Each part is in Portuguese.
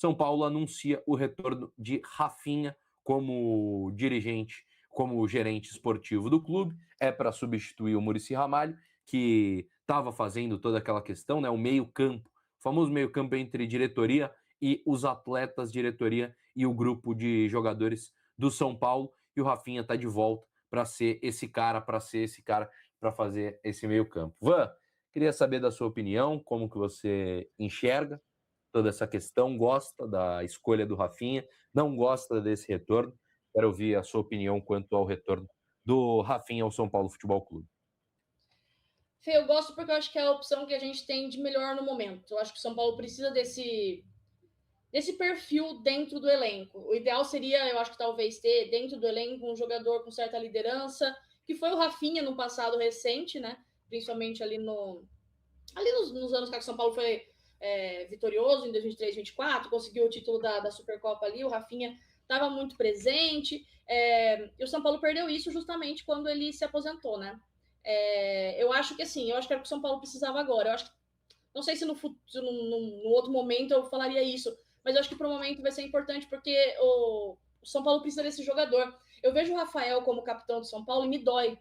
São Paulo anuncia o retorno de Rafinha como dirigente, como gerente esportivo do clube, para substituir o Muricy Ramalho, que estava fazendo toda aquela questão, né, o meio-campo, o famoso meio-campo entre diretoria e os atletas, diretoria e o grupo de jogadores do São Paulo, e o Rafinha está de volta para ser esse cara, para fazer esse meio-campo. Van, queria saber da sua opinião, como que você enxerga toda essa questão, gosta da escolha do Rafinha, não gosta desse retorno. Quero ouvir a sua opinião quanto ao retorno do Rafinha ao São Paulo Futebol Clube. Fê, eu gosto porque eu acho que é a opção que a gente tem de melhor no momento. Eu acho que o São Paulo precisa desse perfil dentro do elenco. O ideal seria, eu acho que talvez ter dentro do elenco um jogador com certa liderança, que foi o Rafinha no passado recente, né? Principalmente ali nos anos que o São Paulo foi vitorioso em 2023, 2024, conseguiu o título da Supercopa ali, o Rafinha estava muito presente, e o São Paulo perdeu isso justamente quando ele se aposentou, né? Eu acho que assim, eu acho que era o que o São Paulo precisava agora. Eu acho que, não sei se no outro momento eu falaria isso, mas eu acho que para o momento vai ser importante porque o São Paulo precisa desse jogador. Eu vejo o Rafael como capitão do São Paulo e me dói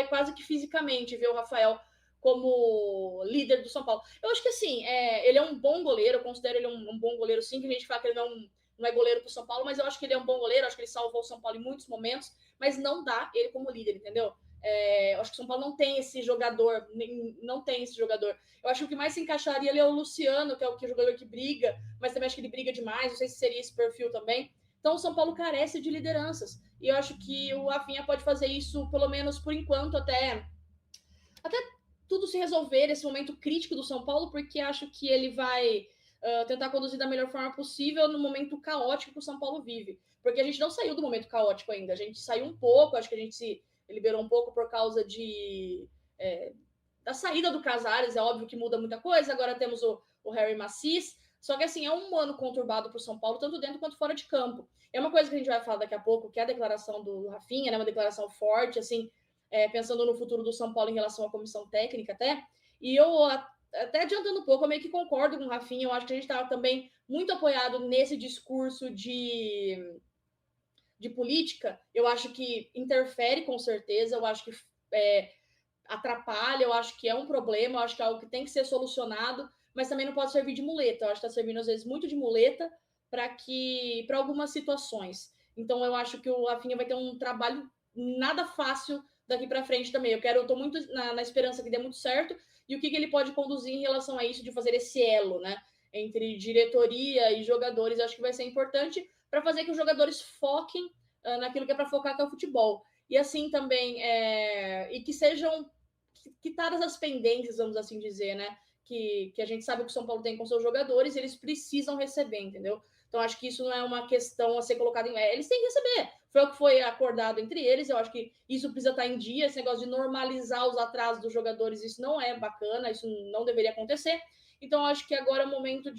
quase que fisicamente ver o Rafael como líder do São Paulo. Eu acho que assim, ele é um bom goleiro, eu considero ele um bom goleiro sim, que a gente fala que ele não é goleiro para o São Paulo, mas eu acho que ele é um bom goleiro, acho que ele salvou o São Paulo em muitos momentos, mas não dá ele como líder, entendeu? Eu acho que o São Paulo não tem esse jogador, não tem esse jogador. Eu acho que o que mais se encaixaria ali é o Luciano, que é o jogador que briga, mas também acho que ele briga demais, não sei se seria esse perfil também. Então o São Paulo carece de lideranças. E eu acho que o Rafinha pode fazer isso, pelo menos por enquanto, até tudo se resolver nesse momento crítico do São Paulo, porque acho que ele vai tentar conduzir da melhor forma possível no momento caótico que o São Paulo vive. Porque a gente não saiu do momento caótico ainda, a gente saiu um pouco, acho que a gente se liberou um pouco por causa da saída do Casares, é óbvio que muda muita coisa, agora temos o Harry Macis, só que assim, é um ano conturbado para o São Paulo, tanto dentro quanto fora de campo. É uma coisa que a gente vai falar daqui a pouco, que é a declaração do Rafinha, né, uma declaração forte, assim, pensando no futuro do São Paulo em relação à comissão técnica até, e eu até adiantando um pouco, eu meio que concordo com o Rafinha, eu acho que a gente estava também muito apoiado nesse discurso de política, eu acho que interfere com certeza, eu acho que atrapalha, eu acho que é um problema, eu acho que é algo que tem que ser solucionado, mas também não pode servir de muleta, eu acho que está servindo às vezes muito de muleta para algumas situações. Então eu acho que o Rafinha vai ter um trabalho nada fácil daqui para frente também. Eu estou muito na esperança que dê muito certo e o que ele pode conduzir em relação a isso, de fazer esse elo, né, entre diretoria e jogadores, eu acho que vai ser importante para fazer que os jogadores foquem naquilo que é para focar, que é o futebol. E assim também, e que sejam quitadas as pendências, vamos assim dizer, né? Que a gente sabe que o São Paulo tem com seus jogadores, eles precisam receber, entendeu? Então, acho que isso não é uma questão a ser colocada em. Eles têm que receber. Foi o que foi acordado entre eles. Eu acho que isso precisa estar em dia. Esse negócio de normalizar os atrasos dos jogadores, isso não é bacana, isso não deveria acontecer. Então, acho que agora é o momento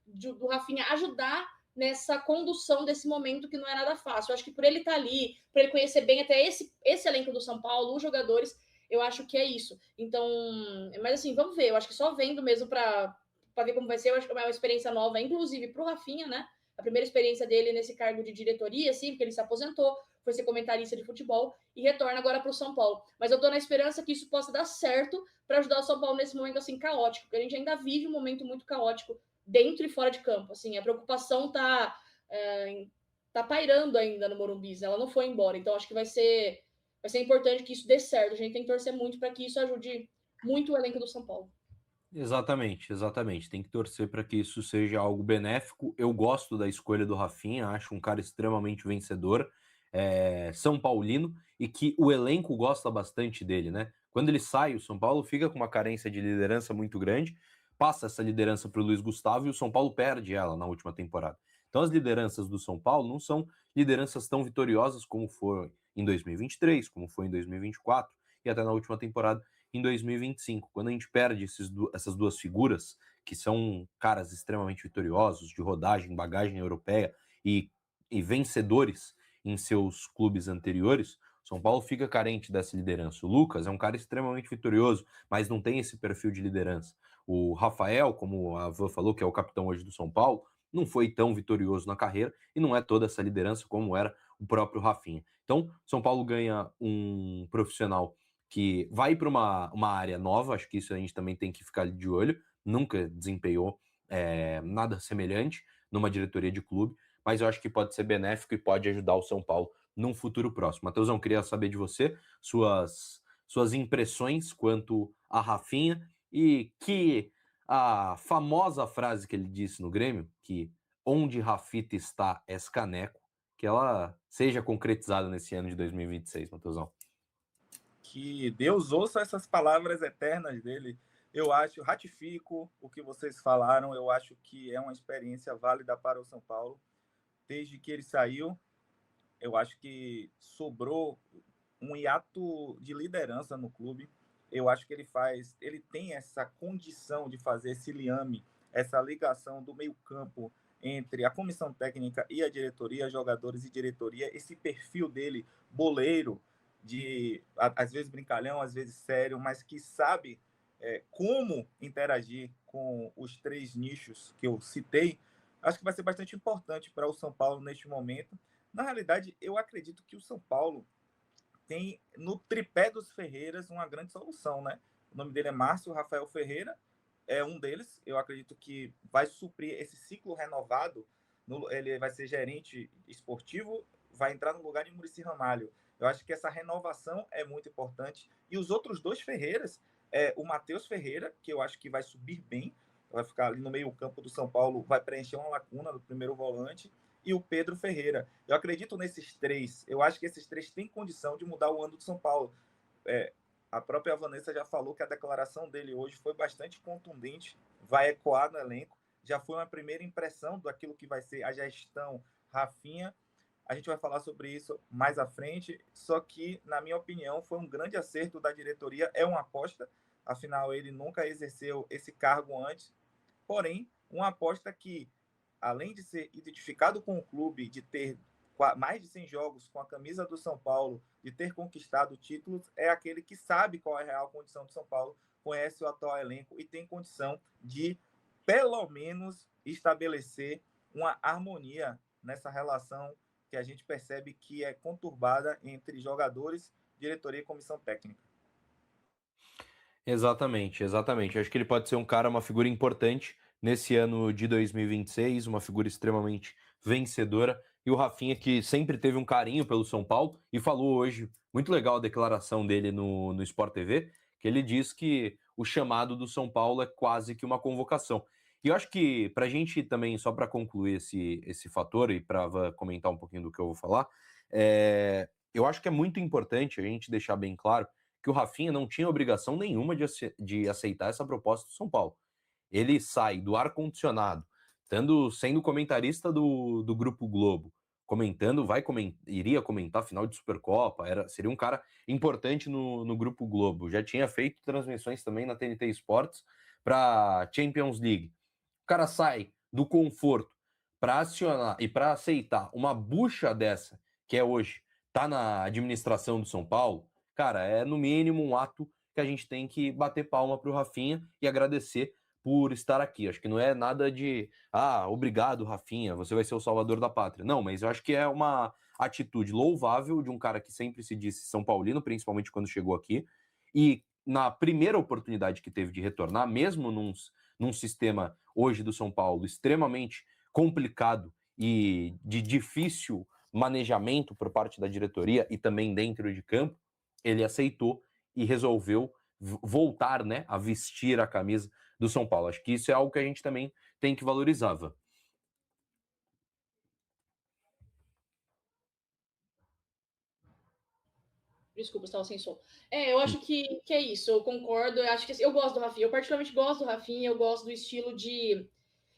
do Rafinha ajudar nessa condução desse momento que não é nada fácil. Eu acho que por ele estar ali, por ele conhecer bem até esse elenco do São Paulo, os jogadores, eu acho que é isso. Então, mas assim, vamos ver. Eu acho que só vendo mesmo para ver como vai ser. Eu acho que é uma experiência nova, inclusive para o Rafinha, né? A primeira experiência dele nesse cargo de diretoria, assim, porque ele se aposentou, foi ser comentarista de futebol e retorna agora para o São Paulo. Mas eu estou na esperança que isso possa dar certo para ajudar o São Paulo nesse momento assim caótico, porque a gente ainda vive um momento muito caótico dentro e fora de campo. Assim, a preocupação tá pairando ainda no Morumbi, ela não foi embora. Então, acho que vai ser importante que isso dê certo. A gente tem que torcer muito para que isso ajude muito o elenco do São Paulo. Exatamente, exatamente. Tem que torcer para que isso seja algo benéfico. Eu gosto da escolha do Rafinha, acho um cara extremamente vencedor, São Paulino, e que o elenco gosta bastante dele, né? Quando ele sai, o São Paulo fica com uma carência de liderança muito grande, passa essa liderança para o Luiz Gustavo e o São Paulo perde ela na última temporada. Então as lideranças do São Paulo não são lideranças tão vitoriosas como foi em 2023, como foi em 2024 e até na última temporada em 2025. Quando a gente perde essas duas figuras, que são caras extremamente vitoriosos, de rodagem, bagagem europeia e vencedores em seus clubes anteriores, São Paulo fica carente dessa liderança. O Lucas é um cara extremamente vitorioso, mas não tem esse perfil de liderança. O Rafael, como a Van falou, que é o capitão hoje do São Paulo, não foi tão vitorioso na carreira e não é toda essa liderança como era o próprio Rafinha. Então, São Paulo ganha um profissional que vai para uma área nova, acho que isso a gente também tem que ficar de olho, nunca desempenhou nada semelhante numa diretoria de clube, mas eu acho que pode ser benéfico e pode ajudar o São Paulo num futuro próximo. Matheusão, queria saber de você suas impressões quanto a Rafinha e que a famosa frase que ele disse no Grêmio, que onde Rafita está, és caneco, que ela seja concretizada nesse ano de 2026, Matheusão. Que Deus ouça essas palavras eternas dele. Eu acho, ratifico o que vocês falaram, eu acho que é uma experiência válida para o São Paulo. Desde que ele saiu, eu acho que sobrou um hiato de liderança no clube. Eu acho que ele tem essa condição de fazer esse liame, essa ligação do meio-campo entre a comissão técnica e a diretoria, jogadores e diretoria, esse perfil dele, boleiro, às vezes brincalhão, às vezes sério, mas que sabe como interagir com os três nichos que eu citei. Acho que vai ser bastante importante para o São Paulo neste momento. Na realidade, eu acredito que o São Paulo tem no tripé dos Ferreiras uma grande solução, né? O nome dele é Márcio Rafael Ferreira, é um deles. Eu acredito que vai suprir esse ciclo renovado. Ele vai ser gerente esportivo, vai entrar no lugar de Muricy Ramalho. Eu acho que essa renovação é muito importante. E os outros dois Ferreiras, o Matheus Ferreira, que eu acho que vai subir bem, vai ficar ali no meio-campo do São Paulo, vai preencher uma lacuna do primeiro volante, e o Pedro Ferreira. Eu acredito nesses três. Eu acho que esses três têm condição de mudar o ano do São Paulo. A própria Vanessa já falou que a declaração dele hoje foi bastante contundente, vai ecoar no elenco. Já foi uma primeira impressão daquilo que vai ser a gestão Rafinha. A gente vai falar sobre isso mais à frente, só que, na minha opinião, foi um grande acerto da diretoria, é uma aposta, afinal, ele nunca exerceu esse cargo antes, porém, uma aposta que, além de ser identificado com o clube, de ter mais de 100 jogos com a camisa do São Paulo, de ter conquistado títulos, é aquele que sabe qual é a real condição do São Paulo, conhece o atual elenco e tem condição de, pelo menos, estabelecer uma harmonia nessa relação que a gente percebe que é conturbada entre jogadores, diretoria e comissão técnica. Exatamente, exatamente. Acho que ele pode ser um cara, uma figura importante nesse ano de 2026, uma figura extremamente vencedora. E o Rafinha, que sempre teve um carinho pelo São Paulo, e falou hoje, muito legal a declaração dele no Sport TV, que ele diz que o chamado do São Paulo é quase que uma convocação. E eu acho que, para a gente também, só para concluir esse fator, e para comentar um pouquinho do que eu vou falar, eu acho que é muito importante a gente deixar bem claro que o Rafinha não tinha obrigação nenhuma de aceitar essa proposta do São Paulo. Ele sai do ar-condicionado, sendo comentarista do Grupo Globo, iria comentar a final de Supercopa, seria um cara importante no Grupo Globo. Já tinha feito transmissões também na TNT Sports para Champions League. O cara sai do conforto para acionar e para aceitar uma bucha dessa, que é hoje, tá na administração do São Paulo, cara, é no mínimo um ato que a gente tem que bater palma pro Rafinha e agradecer por estar aqui. Acho que não é nada de, obrigado, Rafinha, você vai ser o salvador da pátria. Não, mas eu acho que é uma atitude louvável de um cara que sempre se disse São Paulino, principalmente quando chegou aqui, e na primeira oportunidade que teve de retornar, mesmo num sistema hoje do São Paulo extremamente complicado e de difícil manejamento por parte da diretoria e também dentro de campo, ele aceitou e resolveu voltar, né, a vestir a camisa do São Paulo. Acho que isso é algo que a gente também tem que valorizar, Van. Desculpa, estava sem som. Eu acho que é isso, eu concordo. Eu acho que eu gosto do Rafinha, eu particularmente gosto do Rafinha, eu gosto do estilo de.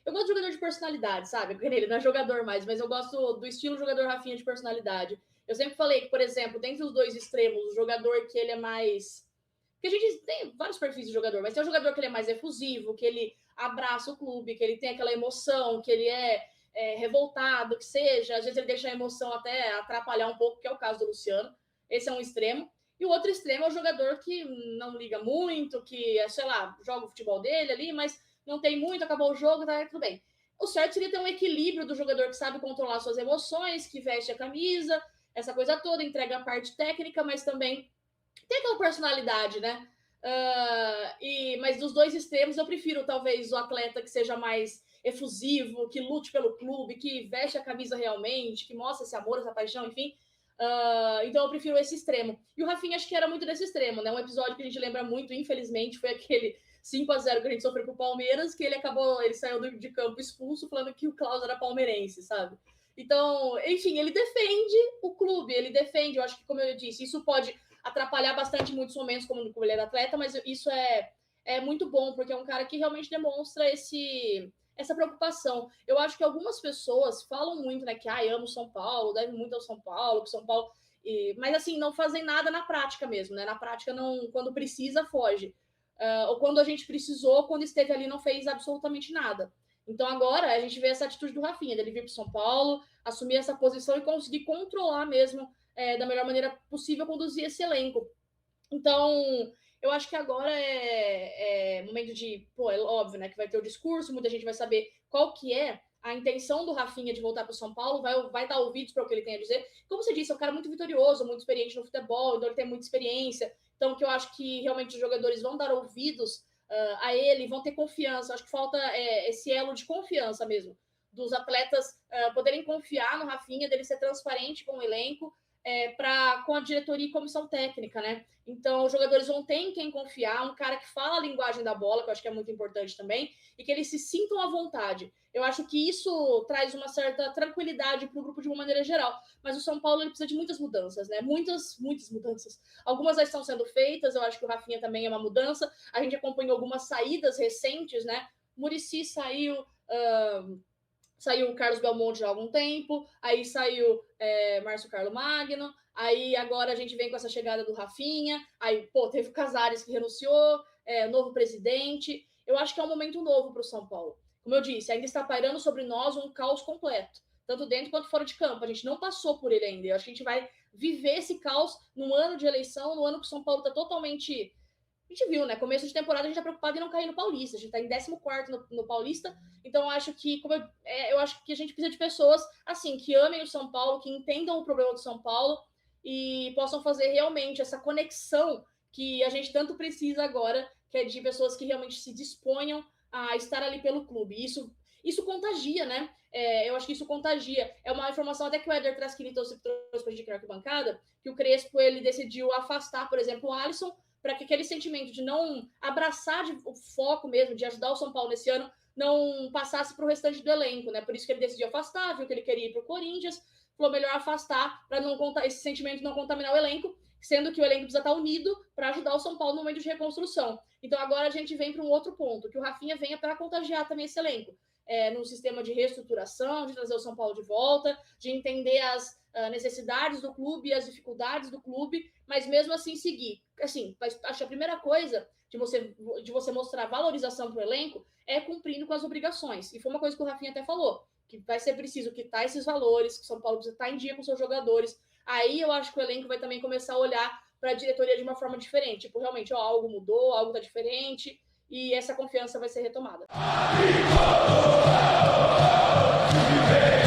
Eu gosto de jogador de personalidade, sabe? Ele não é jogador mais, mas eu gosto do estilo jogador Rafinha de personalidade. Eu sempre falei que, por exemplo, dentre os dois extremos, o jogador que ele é mais. Porque a gente tem vários perfis de jogador, mas tem um jogador que ele é mais efusivo, que ele abraça o clube, que ele tem aquela emoção, que ele é revoltado, que seja. Às vezes ele deixa a emoção até atrapalhar um pouco, que é o caso do Luciano. Esse é um extremo. E o outro extremo é o jogador que não liga muito, que, sei lá, joga o futebol dele ali, mas não tem muito, acabou o jogo, tá tudo bem. o certo seria ter um equilíbrio do jogador que sabe controlar suas emoções, que veste a camisa, essa coisa toda, entrega a parte técnica, mas também tem aquela personalidade, né? Mas dos dois extremos, eu prefiro talvez o atleta que seja mais efusivo, que lute pelo clube, que veste a camisa realmente, que mostra esse amor, essa paixão, enfim. Então eu prefiro esse extremo. E o Rafinha acho que era muito desse extremo, né? Um episódio que a gente lembra muito, infelizmente, foi aquele 5-0 que a gente sofreu pro Palmeiras, que ele saiu de campo expulso, falando que o Klaus era palmeirense, sabe? Então, enfim, ele defende o clube, ele defende, eu acho que, como eu disse, isso pode atrapalhar bastante em muitos momentos, como ele era atleta, mas isso é muito bom, porque é um cara que realmente demonstra essa preocupação. Eu acho que algumas pessoas falam muito, né, que amo São Paulo, deve muito ao São Paulo, que São Paulo... mas, assim, não fazem nada na prática mesmo, né? Na prática, não, quando precisa, foge. Ou quando a gente precisou, quando esteve ali, não fez absolutamente nada. Então, agora, a gente vê essa atitude do Rafinha, dele vir para São Paulo, assumir essa posição e conseguir controlar mesmo, da melhor maneira possível, conduzir esse elenco. Então, eu acho que agora é momento de... é óbvio, né, que vai ter o discurso, muita gente vai saber qual que é a intenção do Rafinha de voltar para o São Paulo, vai dar ouvidos para o que ele tem a dizer. Como você disse, é um cara muito vitorioso, muito experiente no futebol, então ele tem muita experiência. Então, que eu acho que realmente os jogadores vão dar ouvidos a ele, vão ter confiança. Acho que falta esse elo de confiança mesmo, dos atletas poderem confiar no Rafinha, dele ser transparente com o elenco, com a diretoria e comissão técnica, né? Então, os jogadores vão ter em quem confiar, um cara que fala a linguagem da bola, que eu acho que é muito importante também, e que eles se sintam à vontade. Eu acho que isso traz uma certa tranquilidade para o grupo de uma maneira geral. Mas o São Paulo ele precisa de muitas mudanças, né? Muitas mudanças. Algumas já estão sendo feitas, eu acho que o Rafinha também é uma mudança. A gente acompanhou algumas saídas recentes, né? Muricy saiu... Saiu o Carlos Belmonte há algum tempo, aí saiu Márcio Carlo Magno, aí agora a gente vem com essa chegada do Rafinha, aí, teve o Casares que renunciou, novo presidente. Eu acho que é um momento novo para o São Paulo. Como eu disse, ainda está pairando sobre nós um caos completo, tanto dentro quanto fora de campo. A gente não passou por ele ainda. Eu acho que a gente vai viver esse caos num ano de eleição, no ano que o São Paulo está totalmente... A gente viu, né? Começo de temporada a gente tá preocupado em não cair no Paulista. A gente tá em 14º no Paulista. Então eu acho que eu acho que a gente precisa de pessoas assim que amem o São Paulo, que entendam o problema do São Paulo e possam fazer realmente essa conexão que a gente tanto precisa agora, que é de pessoas que realmente se disponham a estar ali pelo clube. Isso contagia, né? Eu acho que isso contagia. É uma informação até que o Éder Trasquini trouxe pra gente aqui na arquibancada, que o Crespo ele decidiu afastar, por exemplo, o Alisson, para que aquele sentimento de não abraçar o foco mesmo, de ajudar o São Paulo nesse ano, não passasse para o restante do elenco, né? Por isso que ele decidiu afastar, viu que ele queria ir para o Corinthians, falou melhor afastar para não esse sentimento não contaminar o elenco, sendo que o elenco precisa estar unido para ajudar o São Paulo no momento de reconstrução. Então agora a gente vem para um outro ponto, que o Rafinha venha para contagiar também esse elenco, num sistema de reestruturação, de trazer o São Paulo de volta, de entender as necessidades do clube e as dificuldades do clube, mas mesmo assim seguir. Assim, acho que a primeira coisa de você mostrar valorização para o elenco é cumprindo com as obrigações. E foi uma coisa que o Rafinha até falou, que vai ser preciso quitar esses valores, que o São Paulo precisa estar em dia com seus jogadores. Aí eu acho que o elenco vai também começar a olhar para a diretoria de uma forma diferente. Tipo, realmente, algo mudou, algo está diferente, e essa confiança vai ser retomada. Viver